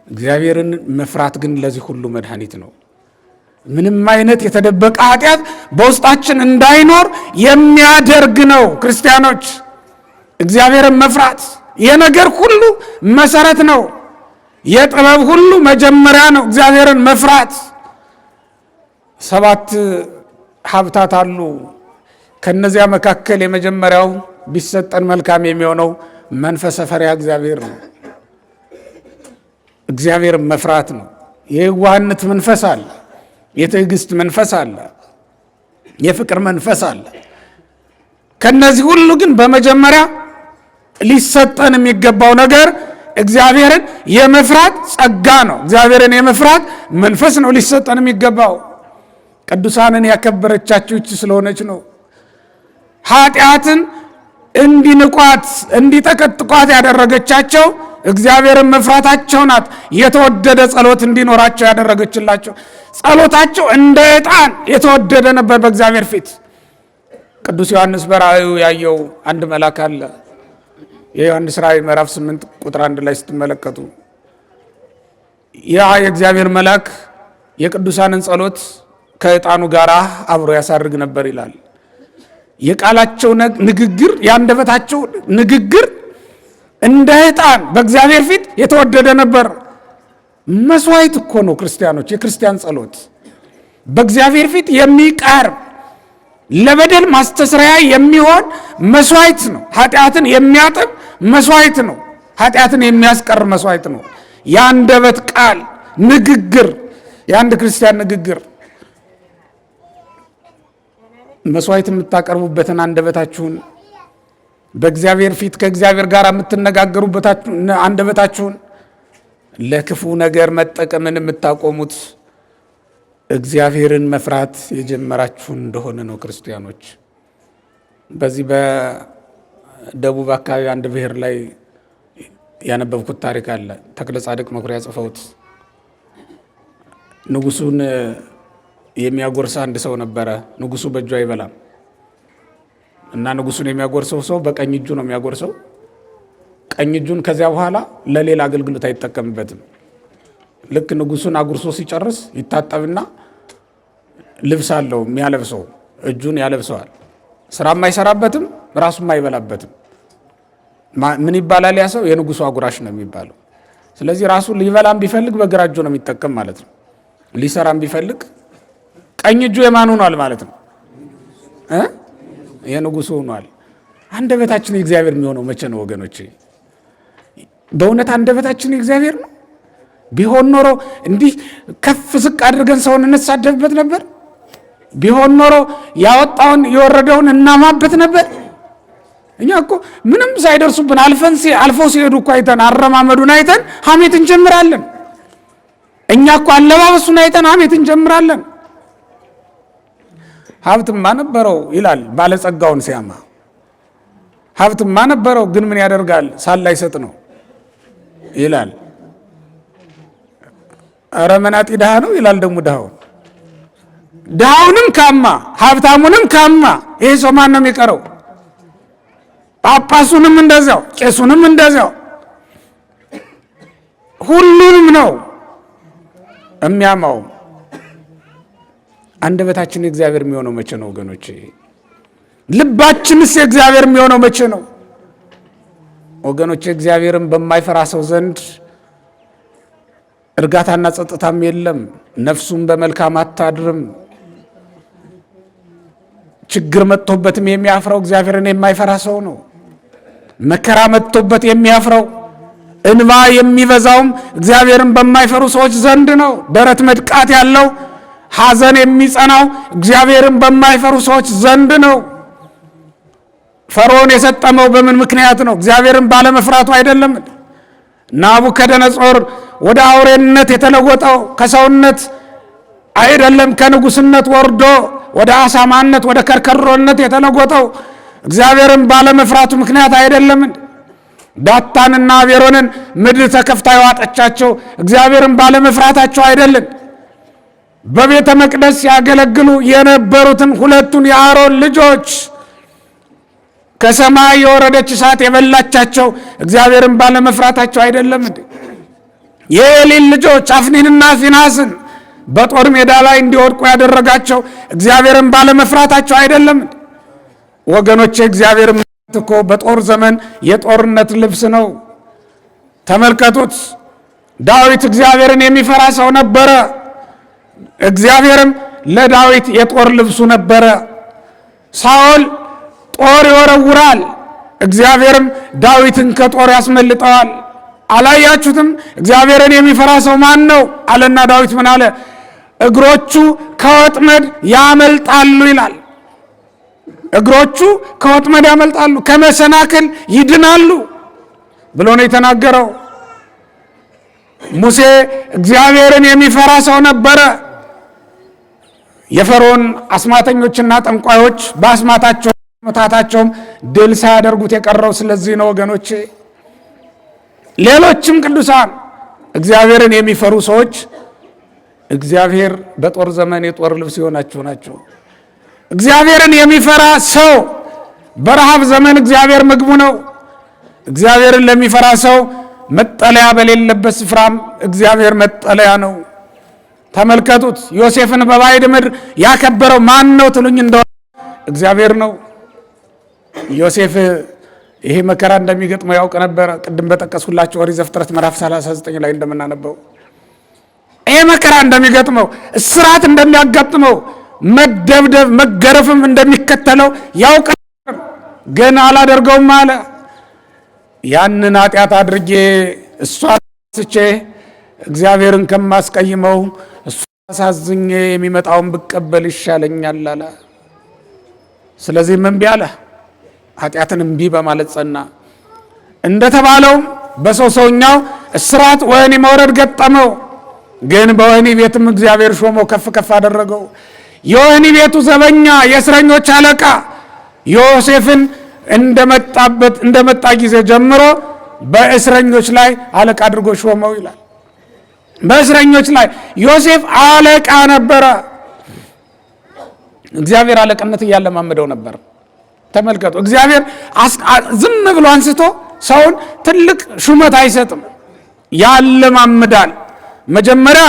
እግዚአብሔርን መፍራት ግን ለዚህ ሁሉ መድኃኒት ነው። ምንም አይነት የተደበቀ ኃጢአት በውስጣችን እንዳይኖር የሚያደርግ ነው። ክርስቲያኖች እግዚአብሔርን መፍራት የነገር ሁሉ መሰረት ነው። የጥበብ ሁሉ መጀመሪያ ነው እግዚአብሔርን መፍራት። 7 ሀብታት አሉ። ከነዚያ መካከል የመጀመሪያው ቢሰጠን መልካም የሚሆነው መንፈሰ ፈሪሃ እግዚአብሔር ነው። እግዚአብሔርን መፍራት ነው። የዋህነት መንፈስ አለ፣ የትዕግስት መንፈስ አለ፣ የፍቅር መንፈስ አለ። ከነዚህ ሁሉ ግን በመጀመሪያ ሊሰጠን የሚገባው ነገር እግዚአብሔርን የመፍራት ጸጋ ነው። እግዚአብሔርን የመፍራት መንፈስ ነው ሊሰጠን የሚገባው። ቅዱሳንን ያከበረቻቸው እቺ ስለሆነች ነው። ኃጢአትን እንዲንቋት እንዲጠቀጥቋት ያደረገቻቸው እግዚአብሔርን መፍራታቸው ናት። የተወደደ ጸሎት እንዲኖራቸው ያደረገችላቸው ጸሎታቸው እንደ ዕጣን የተወደደ ነበር በእግዚአብሔር ፊት። ቅዱስ ዮሐንስ በራእዩ ያየው አንድ መልአክ አለ። የዮሐንስ ራእይ ምዕራፍ 8 ቁጥር 1 ላይ ስትመለከቱ ያ የእግዚአብሔር መልአክ የቅዱሳንን ጸሎት ከዕጣኑ ጋር አብሮ ያሳርግ ነበር ይላል። የቃላቸው ንግግር የአንደበታቸው ንግግር እንደ ዕጣን በእግዚአብሔር ፊት የተወደደ ነበር። መስዋዕት እኮ ነው ክርስቲያኖች። የክርስቲያን ጸሎት በእግዚአብሔር ፊት የሚቀርብ ለበደል ማስተስረያ የሚሆን መስዋዕት ነው። ኃጢአትን የሚያጥብ መስዋዕት ነው። ኃጢአትን የሚያስቀር መስዋዕት ነው። የአንደበት ቃል ንግግር፣ የአንድ ክርስቲያን ንግግር መስዋዕት የምታቀርቡበትን አንደበታችሁን በእግዚአብሔር ፊት ከእግዚአብሔር ጋር የምትነጋገሩበት አንደበታችሁን ለክፉ ነገር መጠቀምን የምታቆሙት እግዚአብሔርን መፍራት የጀመራችሁ እንደሆነ ነው ክርስቲያኖች። በዚህ በደቡብ አካባቢ አንድ ብሔር ላይ ያነበብኩት ታሪክ አለ። ተክለ ጻድቅ መኩሪያ ጽፈውት ንጉሱን የሚያጎርስ አንድ ሰው ነበረ። ንጉሱ በእጁ አይበላም እና ንጉሱን የሚያጎርሰው ሰው በቀኝ እጁ ነው የሚያጎርሰው። ቀኝ እጁን ከዚያ በኋላ ለሌላ አገልግሎት አይጠቀምበትም። ልክ ንጉሱን አጉርሶ ሲጨርስ ይታጠብና ልብስ አለው የሚያለብሰው፣ እጁን ያለብሰዋል። ስራም አይሰራበትም፣ ራሱም አይበላበትም። ምን ይባላል? ያ ሰው የንጉሱ አጉራሽ ነው የሚባለው። ስለዚህ ራሱ ሊበላም ቢፈልግ በግራ እጁ ነው የሚጠቀም ማለት ነው። ሊሰራም ቢፈልግ ቀኝ እጁ የማን ሆኗል ማለት ነው? የንጉሱ ሆኗል። አንደበታችን የእግዚአብሔር የሚሆነው መቼ ነው ወገኖቼ? በእውነት አንደበታችን የእግዚአብሔር ነው? ቢሆን ኖሮ እንዲህ ከፍ ዝቅ አድርገን ሰውን እንሳደብበት ነበር? ቢሆን ኖሮ ያወጣውን የወረደውን እናማበት ነበር? እኛ እኮ ምንም ሳይደርሱብን አልፈው ሲሄዱ እኮ አይተን አረማመዱን አይተን ሐሜት እንጀምራለን። እኛ እኮ አለባበሱን አይተን ሐሜት እንጀምራለን። ሀብትማ ነበረው ይላል ባለጸጋውን ሲያማ። ሀብትማ ነበረው ግን ምን ያደርጋል ሳላይ ሰጥ ነው ይላል። ኧረ መናጢ ድሃ ነው ይላል ደግሞ ድሃውን። ድሃውንም ካማ ሀብታሙንም ካማ ይሄ ሰው ማን ነው የሚቀረው? ጳጳሱንም እንደዚያው፣ ቄሱንም እንደዚያው፣ ሁሉንም ነው የሚያማው። አንደበታችን የእግዚአብሔር የሚሆነው መቼ ነው ወገኖቼ? ልባችንስ የእግዚአብሔር የሚሆነው መቼ ነው ወገኖቼ? እግዚአብሔርን በማይፈራ ሰው ዘንድ እርጋታና ጸጥታም የለም። ነፍሱም በመልካም አታድርም። ችግር መጥቶበትም የሚያፍረው እግዚአብሔርን የማይፈራ ሰው ነው። መከራ መጥቶበት የሚያፍረው እንባ የሚበዛውም እግዚአብሔርን በማይፈሩ ሰዎች ዘንድ ነው። ደረት መድቃት ያለው ሐዘን የሚጸናው እግዚአብሔርን በማይፈሩ ሰዎች ዘንድ ነው። ፈርዖን የሰጠመው በምን ምክንያት ነው? እግዚአብሔርን ባለመፍራቱ አይደለም። ናቡከደነጾር ወደ አውሬነት የተለወጠው ከሰውነት አይደለም፣ ከንጉስነት ወርዶ ወደ አሳማነት ወደ ከርከሮነት የተለወጠው እግዚአብሔርን ባለመፍራቱ ምክንያት አይደለም። ዳታንና አቤሮንን ምድር ተከፍታ የዋጠቻቸው እግዚአብሔርን ባለመፍራታቸው አይደለም። በቤተ መቅደስ ያገለግሉ የነበሩትን ሁለቱን የአሮን ልጆች ከሰማይ የወረደች እሳት የበላቻቸው እግዚአብሔርን ባለመፍራታቸው አይደለም እንዴ? የኤሊን ልጆች አፍኒንና ፊናስን በጦር ሜዳ ላይ እንዲወድቁ ያደረጋቸው እግዚአብሔርን ባለመፍራታቸው አይደለም እንዴ? ወገኖቼ እግዚአብሔር እኮ በጦር ዘመን የጦርነት ልብስ ነው። ተመልከቱት። ዳዊት እግዚአብሔርን የሚፈራ ሰው ነበረ። እግዚአብሔርም ለዳዊት የጦር ልብሱ ነበረ። ሳኦል ጦር ይወረውራል፣ እግዚአብሔርም ዳዊትን ከጦር ያስመልጠዋል። አላያችሁትም? እግዚአብሔርን የሚፈራ ሰው ማን ነው አለና ዳዊት ምን አለ? እግሮቹ ከወጥመድ ያመልጣሉ ይላል። እግሮቹ ከወጥመድ ያመልጣሉ፣ ከመሰናክል ይድናሉ ብሎ ነው የተናገረው። ሙሴ እግዚአብሔርን የሚፈራ ሰው ነበረ። የፈርዖን አስማተኞችና ጠንቋዮች በአስማታቸው መታታቸውም ድል ሳያደርጉት የቀረው ስለዚህ ነው ወገኖቼ። ሌሎችም ቅዱሳን እግዚአብሔርን የሚፈሩ ሰዎች እግዚአብሔር በጦር ዘመን የጦር ልብስ የሆናቸው ናቸው። እግዚአብሔርን የሚፈራ ሰው በረሃብ ዘመን እግዚአብሔር ምግቡ ነው። እግዚአብሔርን ለሚፈራ ሰው መጠለያ በሌለበት ስፍራም እግዚአብሔር መጠለያ ነው። ተመልከቱት። ዮሴፍን በባዕድ ምድር ያከበረው ማን ነው ትሉኝ እንደሆነ እግዚአብሔር ነው። ዮሴፍ ይሄ መከራ እንደሚገጥመው ያውቅ ነበረ። ቅድም በጠቀስኩላችሁ ኦሪት ዘፍጥረት ምዕራፍ 39 ላይ እንደምናነበው ይሄ መከራ እንደሚገጥመው፣ እስራት እንደሚያጋጥመው፣ መደብደብ መገረፍም እንደሚከተለው ያውቅ ነበር። ግን አላደርገውም አለ። ያንን ኃጢአት አድርጌ እሷን ስቼ እግዚአብሔርን ከማስቀይመው እሷ አሳዝኜ የሚመጣውን ብቀበል ይሻለኛል አለ። ስለዚህ እምቢ አለ። ኃጢአትን እምቢ በማለት ጸና። እንደተባለው በሰውኛው እስራት ወህኒ መውረድ ገጠመው። ግን በወህኒ ቤትም እግዚአብሔር ሾመው፣ ከፍ ከፍ አደረገው። የወህኒ ቤቱ ዘበኛ የእስረኞች አለቃ ዮሴፍን እንደመጣ ጊዜ ጀምሮ በእስረኞች ላይ አለቃ አድርጎ ሾመው ይላል። በእስረኞች ላይ ዮሴፍ አለቃ ነበረ። እግዚአብሔር አለቅነት እያለማመደው ነበር። ተመልከቱ። እግዚአብሔር ዝም ብሎ አንስቶ ሰውን ትልቅ ሹመት አይሰጥም፣ ያለማምዳል። መጀመሪያ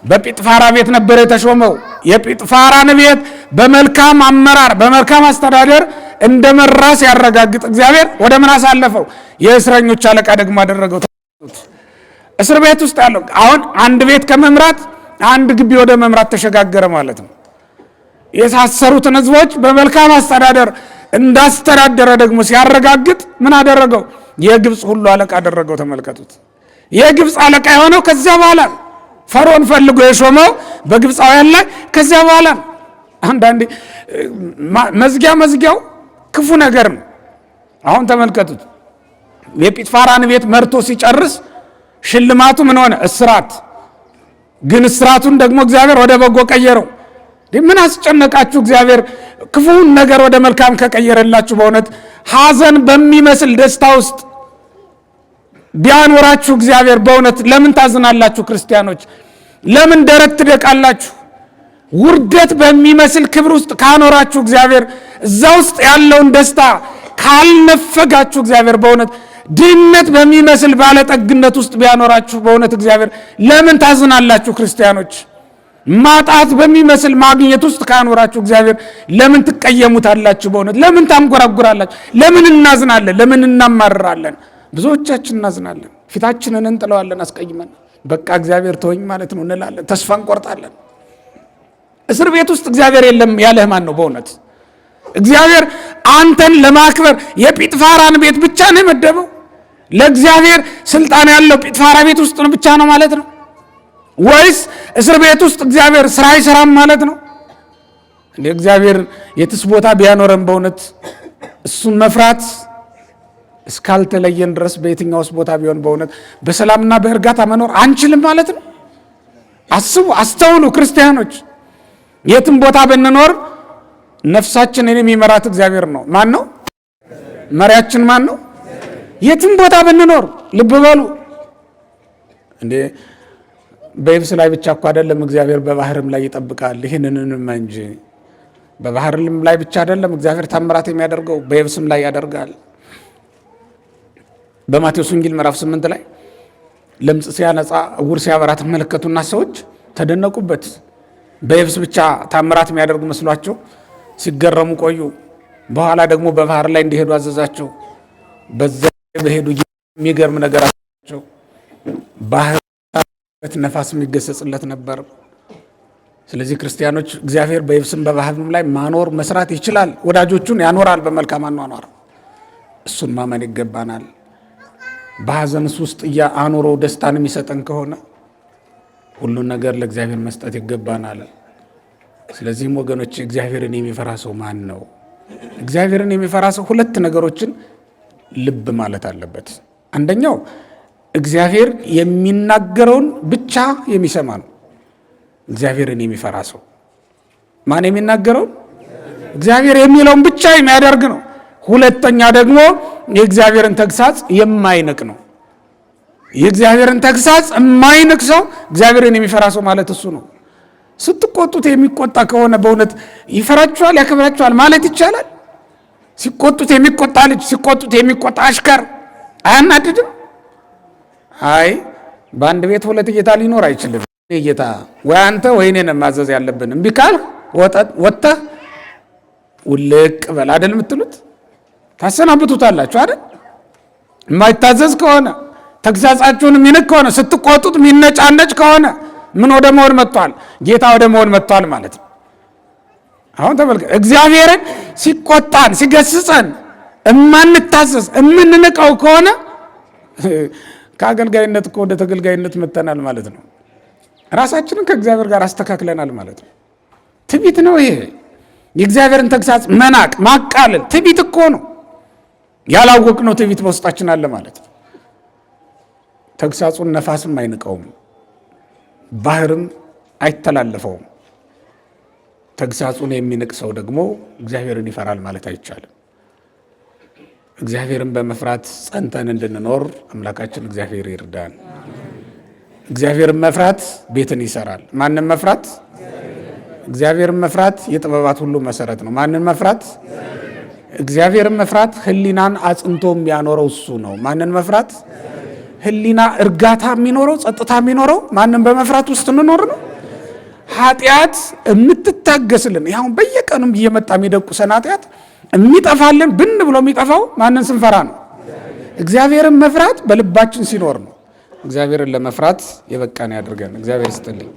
በጲጥፋራ ቤት ነበር የተሾመው። የጲጥፋራን ቤት በመልካም አመራር በመልካም አስተዳደር እንደመራ ሲያረጋግጥ እግዚአብሔር ወደ ምን አሳለፈው? የእስረኞች አለቃ ደግሞ አደረገው። እስር ቤት ውስጥ ያለው አሁን አንድ ቤት ከመምራት አንድ ግቢ ወደ መምራት ተሸጋገረ ማለት ነው። የታሰሩትን ህዝቦች በመልካም አስተዳደር እንዳስተዳደረ ደግሞ ሲያረጋግጥ ምን አደረገው? የግብፅ ሁሉ አለቃ አደረገው። ተመልከቱት። የግብፅ አለቃ የሆነው ከዚያ በኋላ ፈርዖን ፈልጎ የሾመው በግብፃውያን ላይ ከዚያ በኋላ። አንዳንዴ መዝጊያው ክፉ ነገር ነው። አሁን ተመልከቱት። የጲጥፋራን ቤት መርቶ ሲጨርስ ሽልማቱ ምን ሆነ? እስራት። ግን እስራቱን ደግሞ እግዚአብሔር ወደ በጎ ቀየረው። ምን አስጨነቃችሁ? እግዚአብሔር ክፉን ነገር ወደ መልካም ከቀየረላችሁ በእውነት ሐዘን በሚመስል ደስታ ውስጥ ቢያኖራችሁ እግዚአብሔር በእውነት ለምን ታዝናላችሁ? ክርስቲያኖች ለምን ደረት ትደቃላችሁ? ውርደት በሚመስል ክብር ውስጥ ካኖራችሁ እግዚአብሔር እዛ ውስጥ ያለውን ደስታ ካልነፈጋችሁ እግዚአብሔር በእውነት ድህነት በሚመስል ባለጠግነት ውስጥ ቢያኖራችሁ በእውነት እግዚአብሔር ለምን ታዝናላችሁ? ክርስቲያኖች ማጣት በሚመስል ማግኘት ውስጥ ካኖራችሁ እግዚአብሔር ለምን ትቀየሙታላችሁ? በእውነት ለምን ታንጎራጉራላችሁ? ለምን እናዝናለን? ለምን እናማርራለን? ብዙዎቻችን እናዝናለን፣ ፊታችንን እንጥለዋለን፣ አስቀይመን በቃ እግዚአብሔር ተወኝ ማለት ነው እንላለን፣ ተስፋ እንቆርጣለን። እስር ቤት ውስጥ እግዚአብሔር የለም ያለህ ማን ነው? በእውነት እግዚአብሔር አንተን ለማክበር የጲጥፋራን ቤት ብቻ ነው የመደበው? ለእግዚአብሔር ስልጣን ያለው ጲጥፋራ ቤት ውስጥ ነው ብቻ ነው ማለት ነው? ወይስ እስር ቤት ውስጥ እግዚአብሔር ስራ አይሰራም ማለት ነው? እንደ እግዚአብሔር የትስ ቦታ ቢያኖረን በእውነት እሱን መፍራት እስካልተለየን ድረስ በየትኛውስ ቦታ ቢሆን በእውነት በሰላምና በእርጋታ መኖር አንችልም ማለት ነው። አስቡ፣ አስተውሉ ክርስቲያኖች። የትም ቦታ ብንኖር ነፍሳችንን የሚመራት እግዚአብሔር ነው። ማን ነው መሪያችን? ማን ነው? የትም ቦታ ብንኖር ልብ በሉ እንዴ። በየብስ ላይ ብቻ እኮ አይደለም እግዚአብሔር በባህርም ላይ ይጠብቃል። ይህንንም እንጂ በባህርም ላይ ብቻ አይደለም እግዚአብሔር ታምራት የሚያደርገው በየብስም ላይ ያደርጋል። በማቴዎስ ወንጌል ምዕራፍ 8 ላይ ለምጽ ሲያነጻ ዕውር ሲያበራ ተመለከቱና ሰዎች ተደነቁበት። በየብስ ብቻ ታምራት የሚያደርግ መስሏቸው ሲገረሙ ቆዩ። በኋላ ደግሞ በባህር ላይ እንዲሄዱ አዘዛቸው። በዛ በሄዱ የሚገርም ነገር አቸው። ባህር ነፋስ የሚገሰጽለት ነበር። ስለዚህ ክርስቲያኖች እግዚአብሔር በየብስም በባህርም ላይ ማኖር መስራት ይችላል። ወዳጆቹን ያኖራል በመልካም አኗኗር። እሱን ማመን ይገባናል። በሐዘንስ ውስጥ አኑሮ ደስታን የሚሰጠን ከሆነ ሁሉን ነገር ለእግዚአብሔር መስጠት ይገባናል። ስለዚህም ወገኖች እግዚአብሔርን የሚፈራ ሰው ማን ነው? እግዚአብሔርን የሚፈራ ሰው ሁለት ነገሮችን ልብ ማለት አለበት። አንደኛው እግዚአብሔር የሚናገረውን ብቻ የሚሰማ ነው። እግዚአብሔርን የሚፈራ ሰው ማን የሚናገረውን? እግዚአብሔር የሚለውን ብቻ የሚያደርግ ነው። ሁለተኛ ደግሞ የእግዚአብሔርን ተግሳጽ የማይንቅ ነው። የእግዚአብሔርን ተግሳጽ የማይንቅ ሰው እግዚአብሔርን የሚፈራ ሰው ማለት እሱ ነው። ስትቆጡት የሚቆጣ ከሆነ በእውነት ይፈራችኋል፣ ያከብራችኋል ማለት ይቻላል? ሲቆጡት የሚቆጣ ልጅ፣ ሲቆጡት የሚቆጣ አሽከር አያናድድም? አይ በአንድ ቤት ሁለት ጌታ ሊኖር አይችልም። ጌታ ወይ አንተ ወይ እኔ ነን ማዘዝ ያለብን። እምቢ ካልህ ወጥተህ ውልቅ በል አይደል የምትሉት? ታሰናብቱታላችሁ አይደል? የማይታዘዝ ከሆነ ተግሳጻችሁን የሚንቅ ከሆነ ስትቆጡት የሚነጫነጭ ከሆነ ምን ወደ መሆን መጥቷል? ጌታ ወደ መሆን መጥቷል ማለት ነው። አሁን ተመልከት፣ እግዚአብሔርን ሲቆጣን ሲገስጸን እማንታዘዝ የምንንቀው ከሆነ ከአገልጋይነት እኮ ወደ ተገልጋይነት መጥተናል ማለት ነው። ራሳችንን ከእግዚአብሔር ጋር አስተካክለናል ማለት ነው። ትዕቢት ነው ይሄ። የእግዚአብሔርን ተግሳጽ መናቅ ማቃለል ትዕቢት እኮ ነው። ያላወቅነው ትዕቢት በውስጣችን አለ ማለት ነው። ተግሳጹን ነፋስም አይንቀውም፣ ባህርም አይተላለፈውም። ተግሳጹን የሚንቅ ሰው ደግሞ እግዚአብሔርን ይፈራል ማለት አይቻልም። እግዚአብሔርን በመፍራት ጸንተን እንድንኖር አምላካችን እግዚአብሔር ይርዳን። እግዚአብሔርን መፍራት ቤትን ይሰራል። ማንን መፍራት? እግዚአብሔርን መፍራት የጥበባት ሁሉ መሰረት ነው። ማንን መፍራት? እግዚአብሔርን መፍራት ሕሊናን አጽንቶ የሚያኖረው እሱ ነው። ማንን መፍራት? ሕሊና እርጋታ የሚኖረው ጸጥታ የሚኖረው ማንን በመፍራት ውስጥ እንኖር ነው። ኃጢአት የምትታገስልን ያሁን በየቀኑም እየመጣ የሚደቁሰን ኃጢአት የሚጠፋልን ብን ብሎ የሚጠፋው ማንን ስንፈራ ነው? እግዚአብሔርን መፍራት በልባችን ሲኖር ነው። እግዚአብሔርን ለመፍራት የበቃን ያድርገን። እግዚአብሔር ይስጥልኝ።